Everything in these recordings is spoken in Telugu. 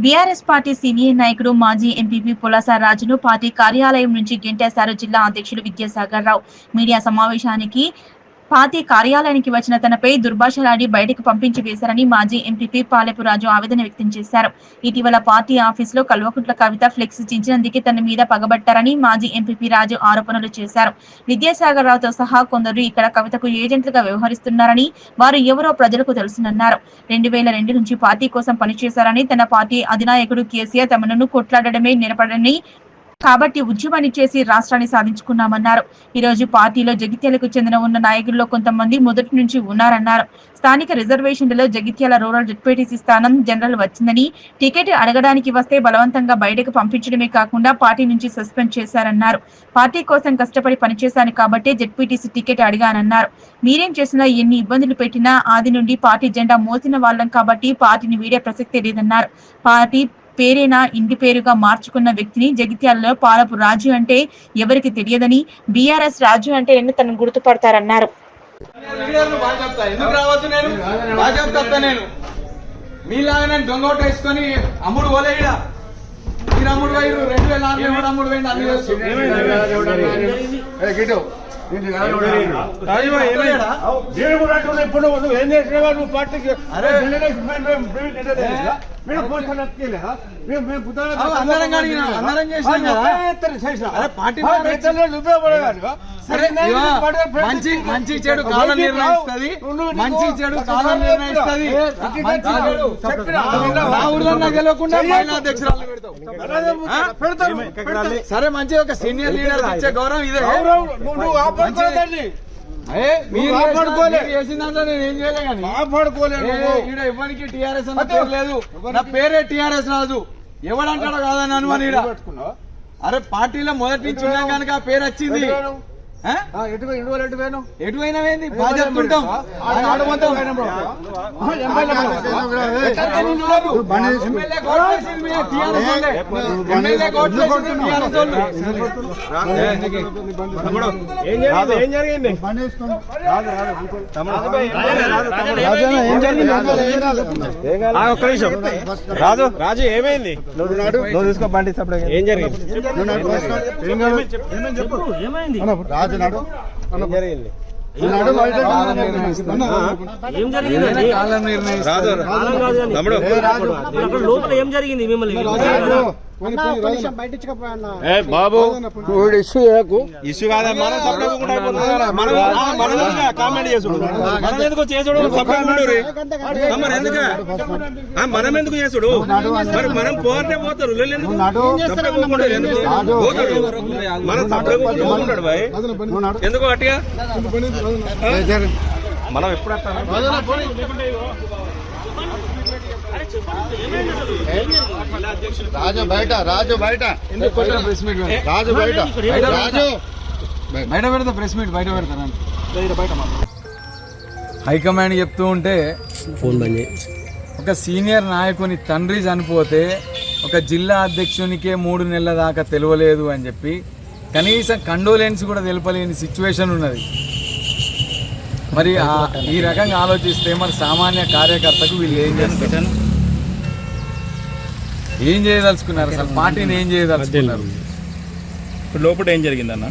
బీఆర్ఎస్ పార్టీ సీనియర్ నాయకుడు మాజీ ఎంపీపీ పులస రాజును పార్టీ కార్యాలయం నుంచి గెంటేశారు జిల్లా అధ్యక్షుడు విద్యాసాగర్ రావు. మీడియా సమావేశానికి పార్టీ కార్యాలయానికి వచ్చిన తనపై దుర్భాషలాడి బయటకు పంపించి వేశారని మాజీ ఎంపీపీ పాలెపు రాజు ఆవేదన వ్యక్తం చేశారు. ఇటీవల పార్టీ ఆఫీసులో కల్వకుంట్ల కవిత ఫ్లెక్స్ చించినందుకే తన మీద పగబట్టారని మాజీ ఎంపీపీ రాజు ఆరోపణలు చేశారు. విద్యాసాగర్ రావుతో సహా కొందరు ఇక్కడ కవితకు ఏజెంట్లుగా వ్యవహరిస్తున్నారని, వారు ఎవరో ప్రజలకు తెలుసునన్నారు. 2002 నుంచి పార్టీ కోసం పనిచేశారని, తన పార్టీ అధినాయకుడు కేసీఆర్ తమను కొట్లాడడమే నిలబడని, కాబట్టి ఉద్యమాన్ని చేసి రాష్ట్రాన్ని సాధించుకున్నామన్నారు. ఈ రోజు పార్టీలో జగిత్యాలకు చెందిన ఉన్న నాయకుల్లో కొంతమంది మొదటి నుంచి ఉన్నారన్నారు. స్థానిక రిజర్వేషన్లలో జగిత్యాల రూరల్ జెడ్పీటీసీ స్థానం జనరల్ వచ్చిందని, టికెట్ అడగడానికి వస్తే బలవంతంగా బయటకు పంపించడమే కాకుండా పార్టీ నుంచి సస్పెండ్ చేశారన్నారు. పార్టీ కోసం కష్టపడి పనిచేశాను కాబట్టి జెడ్పీటీసీ టికెట్ అడిగానన్నారు. మీరేం చేసినా, ఎన్ని ఇబ్బందులు పెట్టినా ఆది నుండి పార్టీ జెండా మోసిన వాళ్ళం కాబట్టి పార్టీని వీడే ప్రసక్తే లేదన్నారు. పార్టీ పేరేనా ఇంటి పేరుగా మార్చుకున్న వ్యక్తిని జగిత్యాలలో పాలపు రాజు అంటే ఎవరికి తెలియదని, బీఆర్ఎస్ రాజు అంటే తనను గుర్తుపడతారన్నారు. మీలాగా దొంగోట వేసుకొని అమ్ముడు పోలేడా, మీరు అమ్ముడు పోయి 2004 అమ్ముడు పోయింది అన్ని ఏం చేసినా నువ్వు పార్టీకి మంచి చెడు కాలం నిర్ణయిస్తుంది, మంచి చెడు కాలం నిర్ణయిస్తుంది. నా ఊర్లో గెలవకుండా మహిళా అధ్యక్షురాలు పెడతావు. సరే, మంచి ఒక సీనియర్ లీడర్ ఇచ్చే గౌరవం ఇదే. ఇవ్వడానికి టీఆర్ఎస్ అన్న పేరు లేదు, నా పేరే టీఆర్ఎస్ రాజు. ఎవడంటాడో కాదని అనుమాని. అరే, పార్టీలో మొదటి నుంచి ఉన్నాం కనుక ఆ పేరు వచ్చింది. ఎటువైనావేంది బాధ్యత రాజు రాజు ఏమైంది? నువ్వు తీసుకో బండి. ఏం జరిగింది? జరిగింది లోపల ఏం జరిగింది? మిమ్మల్ని బాబు ఇష్యూ కాదా? కామెంట్ చేసుడు మనం ఎందుకు చేసుడు? మనం ఎందుకు చేసుడు? మరి మనం పోతే పోతారు, మనం సపరేట్ బాయ్. ఎందుకు గట్టిగా మనం ఎప్పుడు రాజు బయట రాజు బయట రాజు బయట బయట పెడతా, ప్రెస్ మీట్ బయట పెడతాను. హైకమాండ్ చెప్తూ ఉంటే ఫోన్ బంద్. ఒక సీనియర్ నాయకుని తండ్రి చనిపోతే ఒక జిల్లా అధ్యక్షునికే 3 నెలల దాకా తెలియలేదు అని చెప్పి కనీసం కండోలెన్స్ కూడా తెలపలేని సిచ్యువేషన్ ఉన్నది. మరి ఈ రకంగా ఆలోచిస్తే మరి సామాన్య కార్యకర్తకు వీళ్ళు ఏం చేస్తారు? ఏం చేయదలుచుకున్నారు? అసలు పార్టీని ఏం చేయదలుచుకున్నారు? ఇప్పుడు లోపల ఏం జరిగిందన్న?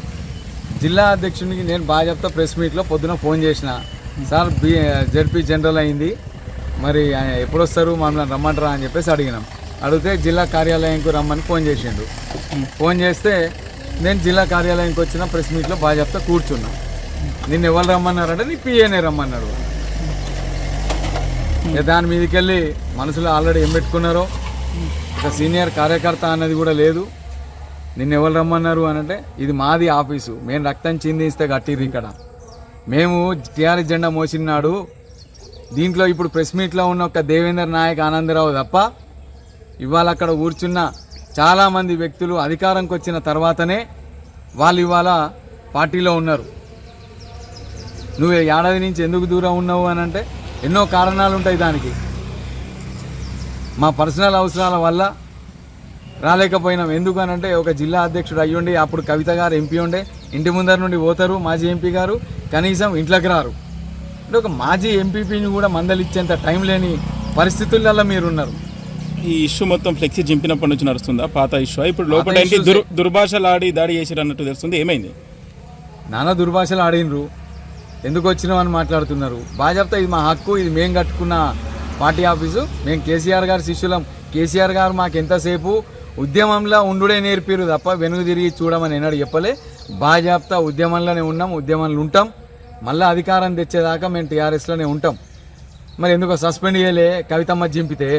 జిల్లా అధ్యక్షునికి నేను బాగా చెప్తా, ప్రెస్ మీట్లో పొద్దున ఫోన్ చేసిన, సార్ జెడ్పీ జనరల్ అయింది, మరి ఎప్పుడు వస్తారు, మమ్మల్ని రమ్మంటారా అని చెప్పేసి అడిగినాం. అడిగితే జిల్లా కార్యాలయంకు రమ్మని ఫోన్ చేసిండు. ఫోన్ చేస్తే నేను జిల్లా కార్యాలయానికి వచ్చిన, ప్రెస్ మీట్లో బాగా చెప్తా కూర్చున్నా. నిన్ను ఎవరు రమ్మన్నారంటే నీ పిఏనే రమ్మన్నాడు. దాని మీదకి వెళ్ళి మనసులో ఆల్రెడీ ఏం పెట్టుకున్నారో, ఒక సీనియర్ కార్యకర్త అన్నది కూడా లేదు. నిన్ను ఎవరు రమ్మన్నారు అని అంటే, ఇది మాది ఆఫీసు, మేము రక్తం చిందిస్తే కట్టిర్రు ఇక్కడ, మేము టీఆర్ఎస్ జెండా మోసినాడు. దీంట్లో ఇప్పుడు ప్రెస్ మీట్లో ఉన్న ఒక దేవేందర్ నాయక్ ఆనందరావు తప్ప ఇవాళ అక్కడ కూర్చున్న చాలామంది వ్యక్తులు అధికారంకి వచ్చిన తర్వాతనే వాళ్ళు ఇవాళ పార్టీలో ఉన్నారు. నువ్వు ఏడాది నుంచి ఎందుకు దూరం ఉన్నావు అని అంటే ఎన్నో కారణాలు ఉంటాయి దానికి. మా పర్సనల్ అవసరాల వల్ల రాలేకపోయినాం. ఎందుకు అని అంటే, ఒక జిల్లా అధ్యక్షుడు అయ్యుండి అప్పుడు కవిత గారు ఎంపీ ఉండే, ఇంటి ముందర నుండి పోతారు మాజీ ఎంపీ గారు, కనీసం ఇంట్లోకి రారు. అంటే ఒక మాజీ ఎంపీపీని కూడా మందలిచ్చేంత టైం లేని పరిస్థితులలో మీరున్నారు. ఈ ఇష్యూ మొత్తం ఫ్లెక్సీ చింపినప్పటి నుంచి నడుస్తుందా పాత ఇష్యూ ఇప్పుడు లోపల పాత issues దుర్భాషలు ఆడి దాడి చేసిరు అన్నట్టు తెలుస్తుంది ఏమైంది నానా దుర్భాషలు ఆడినరు, ఎందుకు వచ్చినావు అని మాట్లాడుతున్నారు. బాగా చెప్తా, ఇది మా హక్కు, ఇది మేము కట్టుకున్న పార్టీ ఆఫీసు, మేము కేసీఆర్ గారి శిష్యులం. కేసీఆర్ గారు మాకు ఎంతసేపు ఉద్యమంలో ఉండుడే నేర్పిరు తప్ప వెనుక తిరిగి చూడమని ఎన్నడూ చెప్పలే. బాగా చెప్తా, ఉద్యమంలోనే ఉన్నాం, ఉద్యమంలో ఉంటాం, మళ్ళీ అధికారం తెచ్చేదాకా మేము టీఆర్ఎస్లోనే ఉంటాం. మరి ఎందుకు సస్పెండ్ చేయలే కవితమ్మ చింపితే?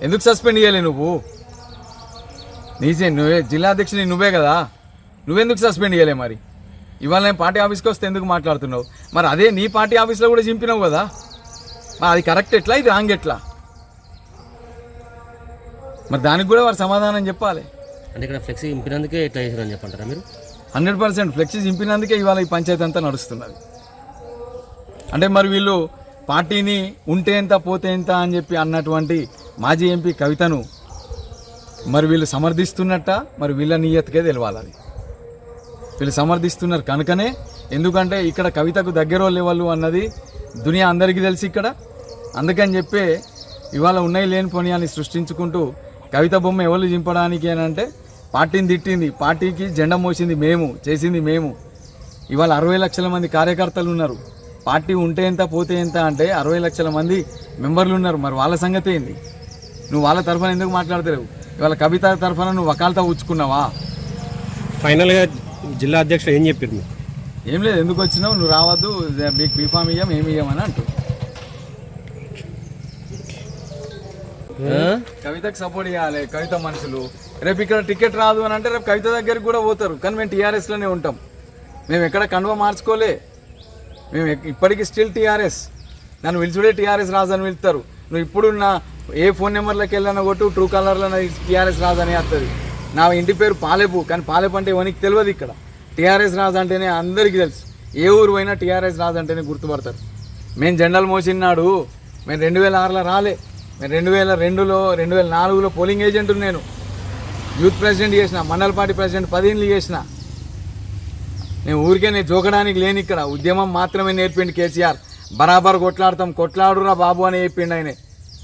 ఎందుకు సస్పెండ్ చేయలే నువ్వు? నువ్వే జిల్లా అధ్యక్షుని, నువ్వే కదా, నువ్వెందుకు సస్పెండ్ చేయలే? మరి ఇవాళ నేను పార్టీ ఆఫీస్కి వస్తే ఎందుకు మాట్లాడుతున్నావు? మరి అదే నీ పార్టీ ఆఫీస్లో కూడా చింపినావు కదా, మరి అది కరెక్ట్ ఎట్లా, ఇది రాంగ్ ఎట్లా? మరి దానికి కూడా వారు సమాధానం చెప్పాలి. అంటే ఇక్కడ ఫ్లెక్సీ ఇంపినందుకే ఎట్లా చేశారని చెప్పంటారా మీరు? 100% ఫ్లెక్సీ చింపినందుకే ఇవాళ ఈ పంచాయతీ అంతా నడుస్తున్నది. అంటే మరి వీళ్ళు పార్టీని ఉంటే ఎంత పోతే ఎంత అని చెప్పి అన్నటువంటి మాజీ ఎంపీ కవితను మరి వీళ్ళు సమర్థిస్తున్నట్ట, మరి వీళ్ళ నియతకే తెలవాలి. అది వీళ్ళు సమర్థిస్తున్నారు కనుకనే, ఎందుకంటే ఇక్కడ కవితకు దగ్గర వాళ్ళు అన్నది దునియా అందరికీ తెలిసి ఇక్కడ. అందుకని చెప్పే ఇవాళ ఉన్నాయి లేని పుణ్యాన్ని సృష్టించుకుంటూ కవిత బొమ్మ ఎవరు చింపడానికి అని అంటే, పార్టీని తిట్టింది, పార్టీకి జెండా మోసింది మేము, చేసింది మేము. ఇవాళ 60 లక్షల మంది కార్యకర్తలు ఉన్నారు. పార్టీ ఉంటే ఎంత పోతే ఎంత అంటే 60 లక్షల మంది మెంబర్లు ఉన్నారు. మరి వాళ్ళ సంగతి ఏంది? నువ్వు వాళ్ళ తరఫున ఎందుకు మాట్లాడతలేవు? ఇవాళ కవిత తరఫున నువ్వు వకాలతా ఉంచుకున్నావా? ఫైనల్గా జిల్లా అధ్యక్షుడు ఏం చెప్పారు మీకు? ఏం లేదు, ఎందుకు వచ్చినావు, నువ్వు రావద్దు, మీకు బీఫామ్ ఇయ్యం, ఏమి ఇయ్యమని అంటూ కవితకు సపోర్ట్ చేయాలి. కవిత మనుషులు రేపు ఇక్కడ టికెట్ రాదు అని అంటే రేపు కవిత దగ్గరికి కూడా పోతారు. కానీ మేము టీఆర్ఎస్లోనే ఉంటాం, మేము ఎక్కడ కండువ మార్చుకోలే, మేము ఇప్పటికీ స్టిల్ టీఆర్ఎస్. నన్ను పిలిచుడే టీఆర్ఎస్ రాజు అని పిలుస్తారు. నువ్వు ఇప్పుడు నా ఏ ఫోన్ నెంబర్లోకి వెళ్ళినా కొట్టు, ట్రూ కలర్లో టీఆర్ఎస్ రాజు అని వస్తుంది. నా ఇంటి పేరు పాలేపు, కానీ పాలేపు అంటే ఎవరికి తెలియదు. ఇక్కడ టీఆర్ఎస్ రాజు అంటేనే అందరికీ తెలుసు. ఏ ఊరు పోయినా టీఆర్ఎస్ రాజు అంటేనే గుర్తుపడతారు. మేము జెండాలు మోసినాడు, మేము 2006లో రాలే, మేము 2002లో 2004లో పోలింగ్ ఏజెంట్, నేను యూత్ ప్రెసిడెంట్ చేసిన, మండల పార్టీ ప్రెసిడెంట్ 10 ఏళ్ళు చేసిన. నేను ఊరికే నేను జోకడానికి లేని, ఇక్కడ ఉద్యమం మాత్రమే నేర్పిండి కేసీఆర్. బరాబర్ కొట్లాడతాం, కొట్లాడురా బాబు అని చెప్పిండు ఆయన.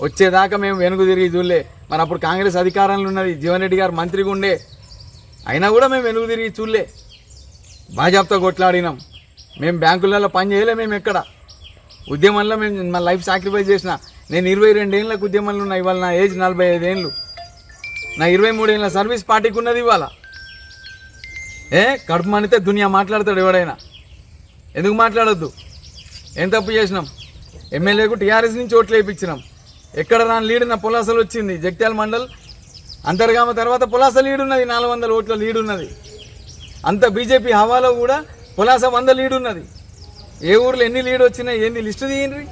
వచ్చేదాకా మేము వెనుక తిరిగి చూడలే. మరి అప్పుడు కాంగ్రెస్ అధికారంలో ఉన్నది, జీవన్ రెడ్డి గారు మంత్రిగా ఉండే, అయినా కూడా మేము వెనుక తిరిగి చూడలే. భాజపాతో కొట్లాడినాం, మేము బ్యాంకులలో పని చేయలే, మేము ఎక్కడ ఉద్యమంలో మేము మా లైఫ్ సాక్రిఫైస్ చేసిన. నేను 22 ఏళ్ళకు ఉద్యమంలో ఉన్నా, ఇవాళ నా ఏజ్ 45 ఏళ్ళు. నా 23 ఏళ్ళ సర్వీస్ పార్టీకి ఉన్నది. ఇవాళ కడుపు మనితే దునియా మాట్లాడతాడు ఎవడైనా, ఎందుకు మాట్లాడొద్దు? ఏం తప్పు చేసినాం? ఎమ్మెల్యేకు టీఆర్ఎస్ నుంచి ఓట్లు వేయించినాం. ఎక్కడ రాని లీడ్ నా పులాసలు వచ్చింది. జగిత్యాల మండల్ అంతర్గామ తర్వాత పులాస లీడ్ ఉన్నది, 400 ఓట్ల లీడ్ ఉన్నది. అంత బీజేపీ హవాలో కూడా పులాస 100 లీడ్ ఉన్నది. ఏ ఊర్లో ఎన్ని లీడ్ వచ్చినాయి ఏంది లిస్టు తీయండి.